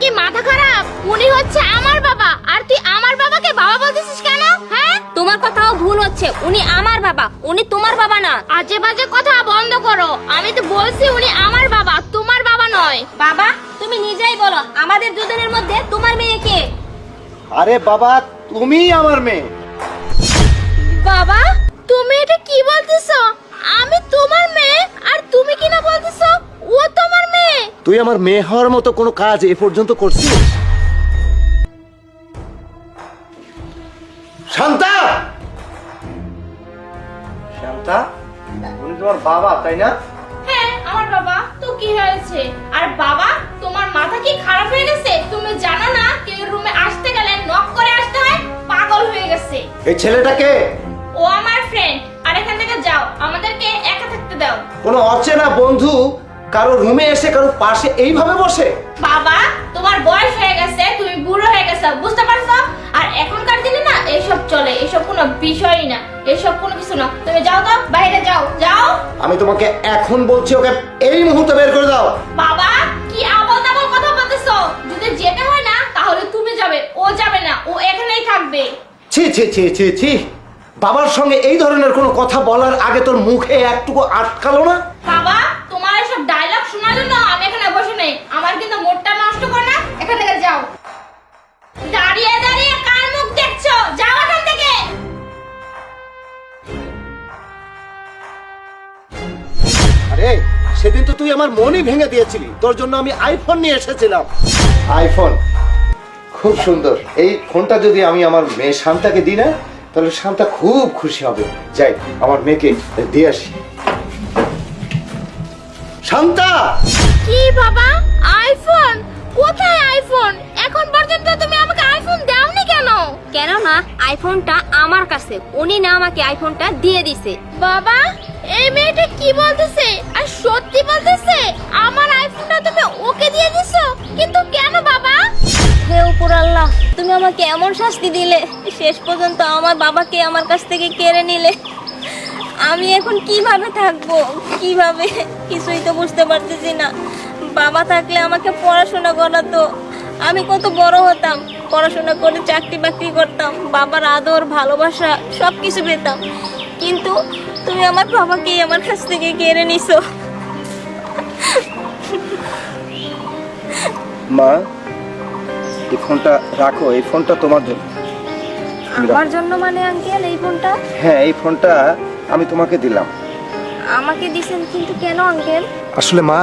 কি মাথা খারাপ? উনি হচ্ছে আমার বাবা, আর তুই আমার বাবাকে বাবা বলতেছিস কেন? হ্যাঁ, তোমার কথাও ভুল হচ্ছে। উনি আমার বাবা, উনি তোমার বাবা না। আজে বাজে কথা বন্ধ করো। আমি তো বলছি উনি আমার বাবা, তোমার বাবা নয়। বাবা, তুমি নিজেই বলো, আমাদের দুজনের মধ্যে তোমার মেয়ে কে? আরে বাবা, তুমি আমার মেয়ে। বাবা, তুমি এটা কি বলতেছো? আমি তোমার মেয়ে, আর তুমি কি না বলতেছো ও তোমার মেয়ে? তুই আমার মেয়ে হওয়ার মতো কোনো কাজ এ পর্যন্ত করছিস? শান্তা, শান্তা, উনি তোমার বাবা তাই না? হ্যাঁ, আমার বাবা। তো কি হয়েছে? আর বাবা, তোমার মাথা কি খারাপ হয়ে গেছে? তুমি জানো না কেউ রুমে আসতে গেলে নক করে আসতে হয়? পাগল হয়ে গেছে। এই ছেলেটাকে? ও আমার ফ্রেন্ড। আর এখান থেকে যাও, আমাদেরকে একা থাকতে দাও। কোনো অচেনা বন্ধু কারো রুমে এসে কারো পাশে এইভাবে বসে? বাবা, তোমার বয়স হয়ে গেছে, তুমি বুড়ো হয়ে গেছো, বুঝতে পারছো? আর এখনকার দিনে না এসব চলে, এসব কোনো বিষয়ই না, এসব কোনো কিছু না। তুমি যাও তো, বাইরে যাও, যাও। আমি তোমাকে এখন বলছি, ওকে এই মুহূর্তে বের করে দাও। বাবা, কি আবল তাবল কথা বলতেছো? যদি যেতে হয় না তাহলে তুমি যাবে, ও যাবে না, ও এখানেই থাকবে। ছি ছি ছি ছি ছি, বাবার সঙ্গে এই ধরনের কোনো কথা বলার আগে তোর মুখে একটুকু আটকালো না? বাবা, তোমার এসব ডায়লগ শোনার জন্য আমি এখানে বসে নেই। আমার কিন্তু মুডটা নষ্ট কর না, এখান থেকে যাও। দাঁড়িয়ে দাঁড়িয়ে কার মুখ দেখছো? যাও এখান থেকে। আরে সেদিন তো তুই আমার মনই ভেঙে দিয়েছিলি, তোর জন্য আমি আইফোন নিয়ে এসেছিলাম। আইফোন খুব সুন্দর। এই ফোনটা যদি আমি আমার মেয়ে শান্তাকে দিই না, তাহলে শান্তা খুব খুশি হবে। যাই আমার মেয়েকে দিয়ে আসি। শান্তা! কি বাবা, আইফোন? কোথায় আইফোন? এখন পর্যন্ত তুমি আমাকে আইফোন দাওনি কেন? কেন না, আইফোনটা আমার কাছে, উনি না আমাকে আইফোনটা দিয়ে দিছে। বাবা, এই মেয়েটা কি বলতেছে? আর সত্যি বলতেছে আমার আইফোনটা তুমি ওকে দিয়ে দিছো? কিন্তু কেন বাবা? হে উপর আল্লাহ, তুমি আমাকে এমন শাস্তি দিলে, শেষ পর্যন্ত আমার বাবাকে আমার কাছ থেকে কেড়ে নিলে। আমি এখন কিভাবে থাকবো, কিভাবে? কিছুই তো বুঝতে পারতেছি না। বাবা থাকলে আমাকে পড়াশোনা করাতো, আমি কত বড় হতাম, পড়াশোনা করে চাকরি বাকরি করতাম, বাবার আদর ভালোবাসা সবকিছু পেতাম। কিন্তু তুমি আমার বাবাকে আমার কাছ থেকে কেড়ে নিছো। মা, এই ফোনটা রাখো, এই ফোনটা তোমার জন্য। আমার জন্য মানে আঙ্কেল এই ফোনটা? হ্যাঁ, এই ফোনটা আমি তোমাকে দিলাম। আমাকে দিছেন, কিন্তু কেন আঙ্কেল? আসলে মা,